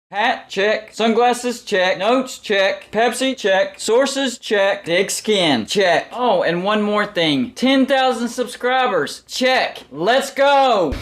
Hat, check. Sunglasses, check. Notes, check. Pepsi, check. Sources, check. Thick skin, check. Oh, and one more thing. 10,000 subscribers, check. Let's go!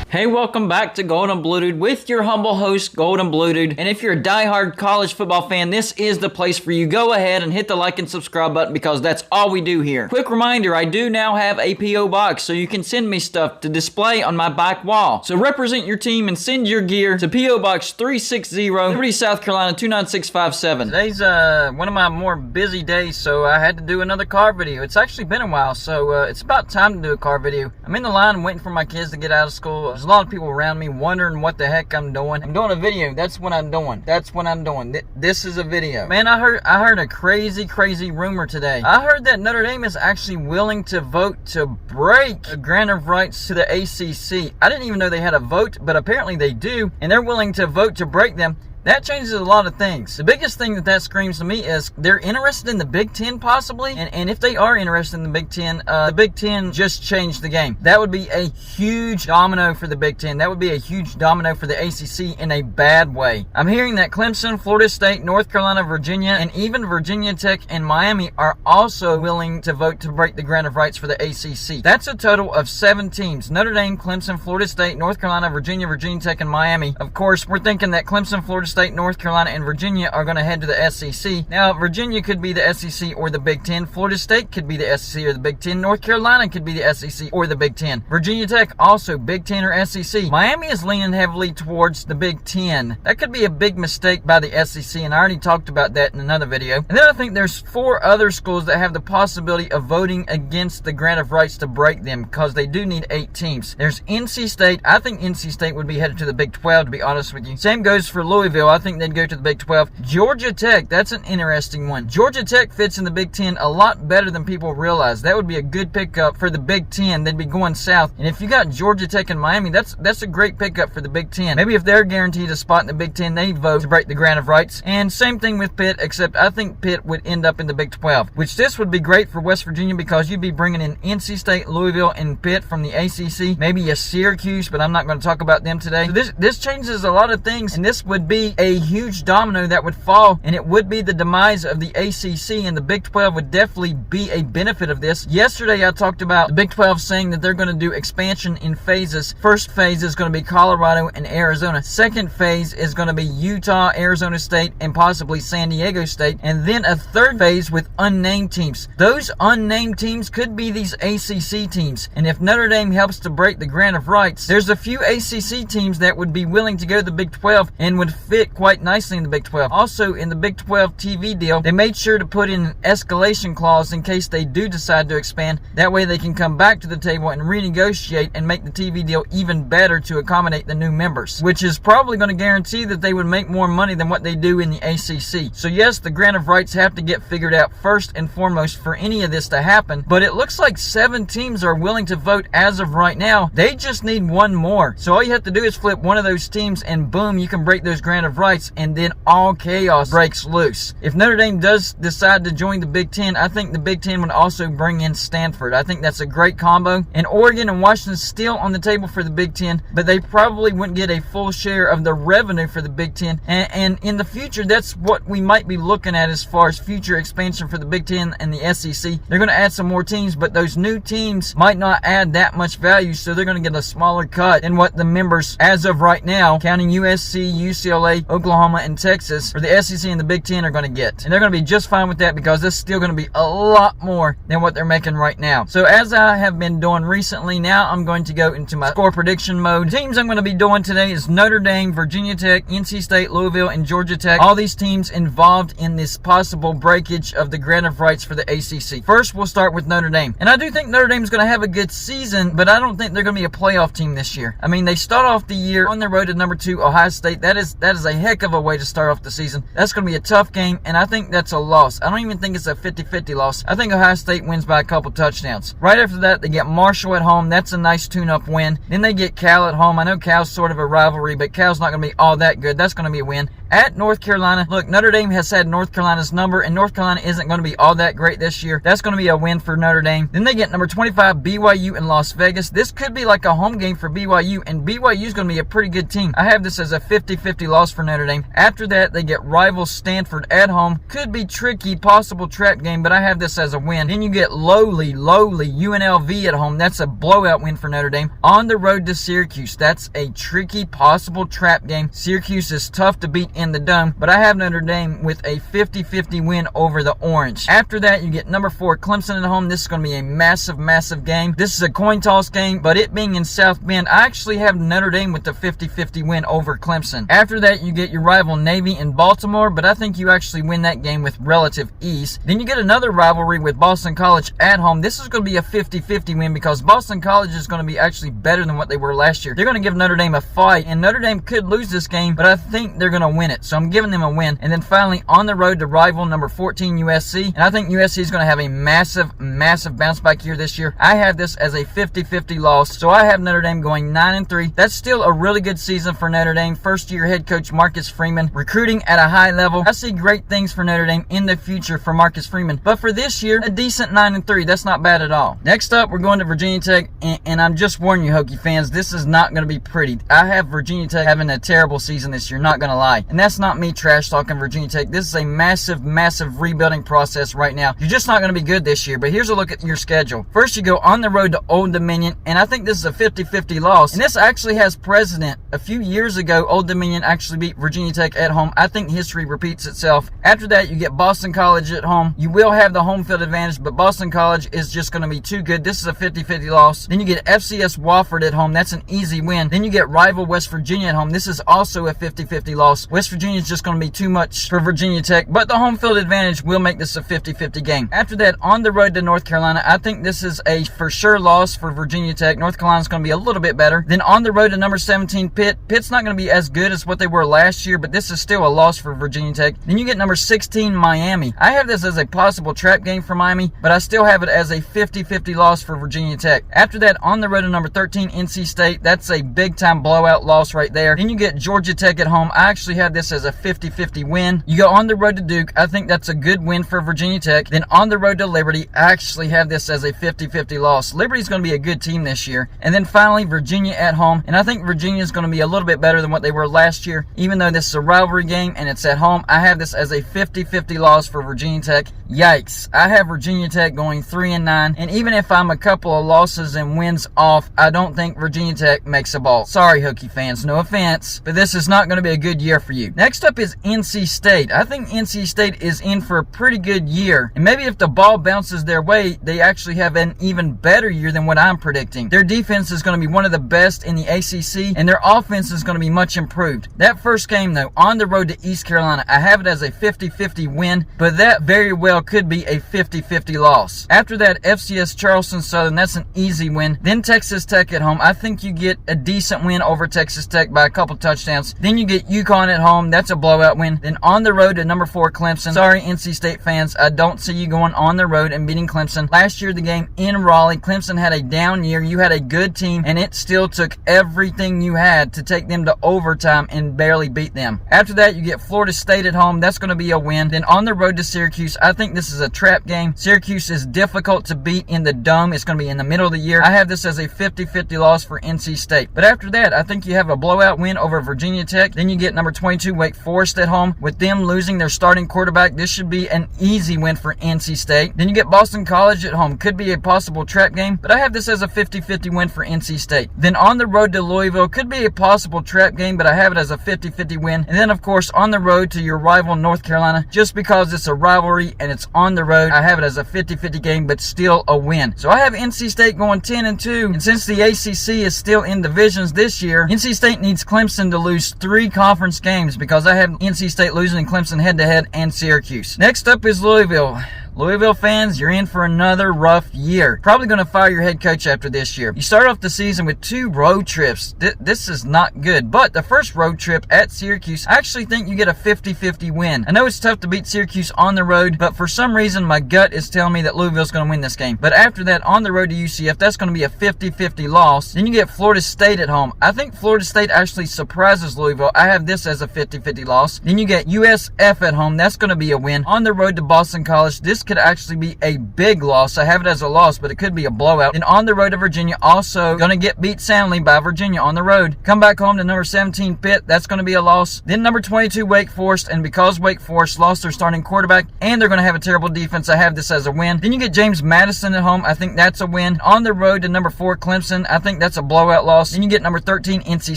Hey, welcome back to Golden Blue Dude with your humble host, Golden Blue Dude. And if you're a diehard college football fan, this is the place for you. Go ahead and hit the like and subscribe button because that's all we do here. Quick reminder, I do now have a P.O. box, so you can send me stuff to display on my back wall. So represent your team and send your gear to P.O. Box 360, Liberty, South Carolina 29657. Today's one of my more busy days, so I had to do another car video. It's actually been a while, so it's about time to do a car video. I'm in the line waiting for my kids to get out of school. There's a lot of people around me wondering what the heck I'm doing. I'm doing a video. That's what I'm doing. That's what I'm doing. This is a video. Man, I heard a crazy rumor today. I heard that Notre Dame is actually willing to vote to break a grant of rights to the ACC. I didn't even know they had a vote, but apparently they do, and they're willing to vote to break them. That changes a lot of things. The biggest thing that screams to me is they're interested in the Big Ten possibly. And if they are interested in the Big Ten just changed the game. That would be a huge domino for the Big Ten. That would be a huge domino for the ACC in a bad way. I'm hearing that Clemson, Florida State, North Carolina, Virginia, and even Virginia Tech and Miami are also willing to vote to break the grant of rights for the ACC. That's a total of 7 teams. Notre Dame, Clemson, Florida State, North Carolina, Virginia Tech, and Miami. Of course, we're thinking that Clemson, Florida State, North Carolina, and Virginia are going to head to the SEC. Now, Virginia could be the SEC or the Big Ten. Florida State could be the SEC or the Big Ten. North Carolina could be the SEC or the Big Ten. Virginia Tech also Big Ten or SEC. Miami is leaning heavily towards the Big Ten. That could be a big mistake by the SEC, and I already talked about that in another video. And then I think there's 4 other schools that have the possibility of voting against the grant of rights to break them because they do need 8 teams. There's NC State. I think NC State would be headed to the Big 12, to be honest with you. Same goes for Louisville. I think they'd go to the Big 12. Georgia Tech, that's an interesting one. Georgia Tech fits in the Big 10 a lot better than people realize. That would be a good pickup for the Big 10. They'd be going south. And if you got Georgia Tech and Miami, that's a great pickup for the Big 10. Maybe if they're guaranteed a spot in the Big 10, they vote to break the grant of rights. And same thing with Pitt, except I think Pitt would end up in the Big 12, which this would be great for West Virginia because you'd be bringing in NC State, Louisville, and Pitt from the ACC. Maybe a Syracuse, but I'm not going to talk about them today. So this changes a lot of things, and this would be a huge domino that would fall, and it would be the demise of the ACC, and the Big 12 would definitely be a benefit of this. Yesterday I talked about the Big 12 saying that they're going to do expansion in phases. First phase is going to be Colorado and Arizona. Second phase is going to be Utah, Arizona State, and possibly San Diego State, and then a third phase with unnamed teams. Those unnamed teams could be these ACC teams, and if Notre Dame helps to break the grant of rights, there's a few ACC teams that would be willing to go to the Big 12 and would fit quite nicely in the Big 12. Also, in the Big 12 TV deal, they made sure to put in an escalation clause in case they do decide to expand. That way they can come back to the table and renegotiate and make the TV deal even better to accommodate the new members, which is probably going to guarantee that they would make more money than what they do in the ACC. So yes, the grant of rights have to get figured out first and foremost for any of this to happen, but it looks like 7 teams are willing to vote as of right now. They just need 1 more. So all you have to do is flip one of those teams and boom, you can break those grant of rights, and then all chaos breaks loose. If Notre Dame does decide to join the Big Ten, I think the Big Ten would also bring in Stanford. I think that's a great combo. And Oregon and Washington still on the table for the Big Ten, but they probably wouldn't get a full share of the revenue for the Big Ten. And in the future, that's what we might be looking at as far as future expansion for the Big Ten and the SEC. They're going to add some more teams, but those new teams might not add that much value, so they're going to get a smaller cut than what the members, as of right now, counting USC, UCLA, Oklahoma, and Texas, for the SEC and the Big Ten are going to get. And they're going to be just fine with that because it's still going to be a lot more than what they're making right now. So as I have been doing recently, now I'm going to go into my score prediction mode. The teams I'm going to be doing today is Notre Dame, Virginia Tech, NC State, Louisville, and Georgia Tech. All these teams involved in this possible breakage of the grant of rights for the ACC. First, we'll start with Notre Dame. And I do think Notre Dame is going to have a good season, but I don't think they're going to be a playoff team this year. I mean, they start off the year on their road to number 2, Ohio State. That is a heck of a way to start off the season. That's going to be a tough game, and I think that's a loss. I don't even think it's a 50-50 loss. I think Ohio State wins by a couple touchdowns. Right after that, they get Marshall at home. That's a nice tune-up win. Then they get Cal at home. I know Cal's sort of a rivalry, but Cal's not going to be all that good. That's going to be a win. At North Carolina, look, Notre Dame has had North Carolina's number, and North Carolina isn't going to be all that great this year. That's going to be a win for Notre Dame. Then they get number 25, BYU in Las Vegas. This could be like a home game for BYU, and BYU is going to be a pretty good team. I have this as a 50-50 loss for Notre Dame. After that, they get rival Stanford at home. Could be tricky, possible trap game, but I have this as a win. Then you get lowly UNLV at home. That's a blowout win for Notre Dame. On the road to Syracuse, that's a tricky, possible trap game. Syracuse is tough to beat in the Dome, but I have Notre Dame with a 50-50 win over the Orange. After that, you get number 4, Clemson at home. This is going to be a massive game. This is a coin toss game, but it being in South Bend, I actually have Notre Dame with the 50-50 win over Clemson. After that, you get your rival Navy in Baltimore, but I think you actually win that game with relative ease. Then you get another rivalry with Boston College at home. This is going to be a 50-50 win because Boston College is going to be actually better than what they were last year. They're going to give Notre Dame a fight, and Notre Dame could lose this game, but I think they're going to win it. So I'm giving them a win. And then finally, on the road to rival number 14 USC, and I think USC is going to have a massive bounce back year this year. I have this as a 50-50 loss, so I have Notre Dame going 9-3. That's still a really good season for Notre Dame. First year head coach Marcus Freeman recruiting at a high level. I see great things for Notre Dame in the future for Marcus Freeman, but for this year, a decent 9-3. That's not bad at all. Next up, we're going to Virginia Tech, and I'm just warning you, Hokie fans, this is not going to be pretty. I have Virginia Tech having a terrible season this year, not going to lie. And that's not me trash talking Virginia Tech. This is a massive rebuilding process right now. You're just not going to be good this year, but here's a look at your schedule. First, you go on the road to Old Dominion, and I think this is a 50-50 loss. And this actually has precedent. A few years ago, Old Dominion actually beat Virginia Tech at home. I think history repeats itself. After that, you get Boston College at home. You will have the home field advantage, but Boston College is just going to be too good. This is a 50-50 loss. Then you get FCS Wofford at home. That's an easy win. Then you get rival West Virginia at home. This is also a 50-50 loss. West Virginia is just going to be too much for Virginia Tech, but the home field advantage will make this a 50-50 game. After that, on the road to North Carolina, I think this is a for sure loss for Virginia Tech. North Carolina's going to be a little bit better. Then on the road to number 17 Pitt. Pitt's not going to be as good as what they were last year, but this is still a loss for Virginia Tech. Then you get number 16 Miami. I have this as a possible trap game for Miami, but I still have it as a 50-50 loss for Virginia Tech. After that, on the road to number 13 NC State. That's a big time blowout loss right there. Then you get Georgia Tech at home. I actually have this as a 50-50 win. You go on the road to Duke. I think that's a good win for Virginia Tech. Then on the road to Liberty, I actually have this as a 50-50 loss. Liberty's going to be a good team this year. And then finally, Virginia at home. And I think Virginia is going to be a little bit better than what they were last year. Even though this is a rivalry game and it's at home, I have this as a 50-50 loss for Virginia Tech. Yikes. I have Virginia Tech going 3-9. And even if I'm a couple of losses and wins off, I don't think Virginia Tech makes a ball. Sorry, Hokie fans. No offense, but this is not going to be a good year for you. Next up is NC State. I think NC State is in for a pretty good year. And maybe if the ball bounces their way, they actually have an even better year than what I'm predicting. Their defense is going to be one of the best in the ACC, and their offense is going to be much improved. That first game, though, on the road to East Carolina, I have it as a 50-50 win, but that very well could be a 50-50 loss. After that, FCS Charleston Southern, that's an easy win. Then Texas Tech at home. I think you get a decent win over Texas Tech by a couple touchdowns. Then you get UConn at home. That's a blowout win. Then on the road to number 4 Clemson. Sorry, NC State fans, I don't see you going on the road and beating Clemson. Last year, the game in Raleigh, Clemson had a down year. You had a good team, and it still took everything you had to take them to overtime and barely beat them. After that, you get Florida State at home. That's going to be a win. Then on the road to Syracuse, I think this is a trap game. Syracuse is difficult to beat in the Dome. It's going to be in the middle of the year. I have this as a 50-50 loss for NC State. But after that, I think you have a blowout win over Virginia Tech. Then you get number 22 Wake Forest at home. With them losing their starting quarterback, this should be an easy win for NC State. Then you get Boston College at home. Could be a possible trap game, but I have this as a 50-50 win for NC State. Then on the road to Louisville, could be a possible trap game, but I have it as a 50-50 win. And then, of course, on the road to your rival North Carolina, just because it's a rivalry and it's on the road, I have it as a 50-50 game, but still a win. So I have NC State going 10-2, and since the ACC is still in divisions this year, NC State needs Clemson to lose 3 conference games because I have NC State losing Clemson head-to-head and Syracuse. Next up is Louisville. Louisville fans, you're in for another rough year. Probably going to fire your head coach after this year. You start off the season with 2 road trips. This is not good. But the first road trip at Syracuse, I actually think you get a 50-50 win. I know it's tough to beat Syracuse on the road, but for some reason my gut is telling me that Louisville's going to win this game. But after that, on the road to UCF, that's going to be a 50-50 loss. Then you get Florida State at home. I think Florida State actually surprises Louisville. I have this as a 50-50 loss. Then you get USF at home. That's going to be a win. On the road to Boston College, this could actually be a big loss. I have it as a loss, but it could be a blowout. Then on the road to Virginia, also going to get beat soundly by Virginia on the road. Come back home to number 17 Pitt. That's going to be a loss. Then number 22 Wake Forest, and because Wake Forest lost their starting quarterback and they're going to have a terrible defense, I have this as a win. Then you get James Madison at home. I think that's a win. On the road to number 4 Clemson, I think that's a blowout loss. Then you get number 13 NC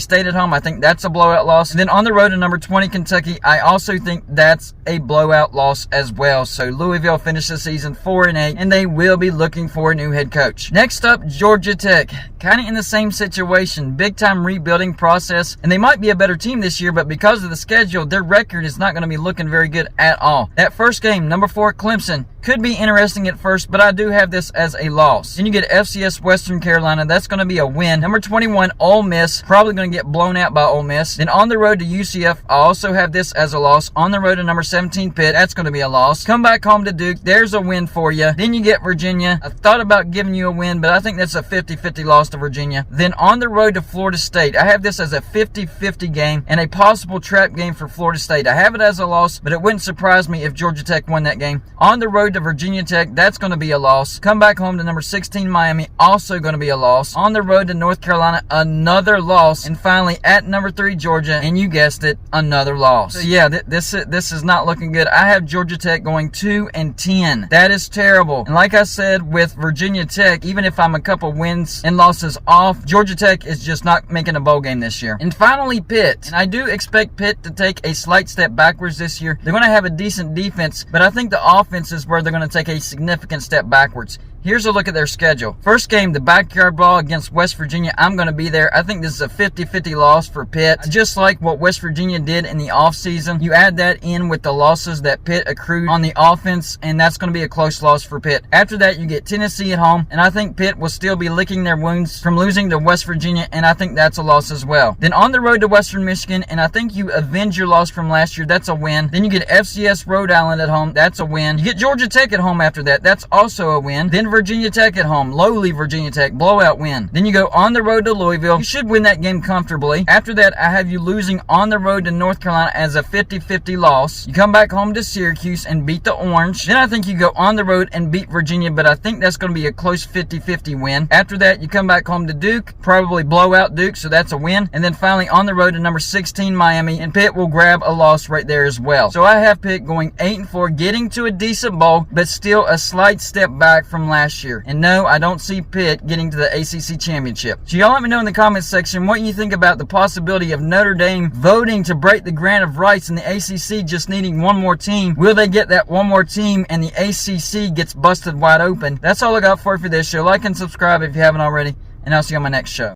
State at home. I think that's a blowout loss. And then on the road to number 20 Kentucky, I also think that's a blowout loss as well. So Louisville finished the season 4-8, and they will be looking for a new head coach. Next up, Georgia Tech. Kind of in the same situation. Big time rebuilding process, and they might be a better team this year, but because of the schedule, their record is not going to be looking very good at all. That first game, number 4 Clemson, could be interesting at first, but I do have this as a loss. Then you get FCS Western Carolina. That's going to be a win. Number 21 Ole Miss, probably going to get blown out by Ole Miss. Then on the road to UCF, I also have this as a loss. On the road to number 17 Pitt, that's going to be a loss. Come back home to Duke, there's a win for you. Then you get Virginia. I thought about giving you a win, but I think that's a 50-50 loss to Virginia. Then on the road to Florida State, I have this as a 50-50 game and a possible trap game for Florida State. I have it as a loss, but it wouldn't surprise me if Georgia Tech won that game. On the road to Virginia Tech, that's going to be a loss. Come back home to number 16 Miami, also going to be a loss. On the road to North Carolina, another loss. And finally at number 3 Georgia, and you guessed it, another loss. So yeah, this is not looking good. I have Georgia Tech going 2-10. That is terrible. And like I said with Virginia Tech, even if I'm a couple wins and losses off, Georgia Tech is just not making a bowl game this year. And finally Pitt. And I do expect Pitt to take a slight step backwards this year. They're going to have a decent defense, but I think the offense is where they're going to take a significant step backwards. Here's a look at their schedule. First game, the backyard brawl against West Virginia. I'm going to be there. I think this is a 50-50 loss for Pitt. Just like what West Virginia did in the offseason, you add that in with the losses that Pitt accrued on the offense, and that's going to be a close loss for Pitt. After that, you get Tennessee at home, and I think Pitt will still be licking their wounds from losing to West Virginia, and I think that's a loss as well. Then on the road to Western Michigan, and I think you avenge your loss from last year. That's a win. Then you get FCS Rhode Island at home. That's a win. You get Georgia Tech at home after that. That's also a win. Then Virginia Tech at home, lowly Virginia Tech, blowout win. Then you go on the road to Louisville. You should win that game comfortably. After that, I have you losing on the road to North Carolina as a 50-50 loss. You come back home to Syracuse and beat the Orange. Then I think you go on the road and beat Virginia, but I think that's going to be a close 50-50 win. After that, you come back home to Duke, probably blow out Duke, so that's a win. And then finally on the road to number 16 Miami, and Pitt will grab a loss right there as well. So I have Pitt going 8-4, getting to a decent bowl, but still a slight step back from last year. And no, I don't see Pitt getting to the ACC championship. So y'all let me know in the comments section what you think about the possibility of Notre Dame voting to break the grant of rights and the ACC just needing one more team. Will they get that one more team and the ACC gets busted wide open? That's all I got for you for this show. Like and subscribe if you haven't already, and I'll see you on my next show.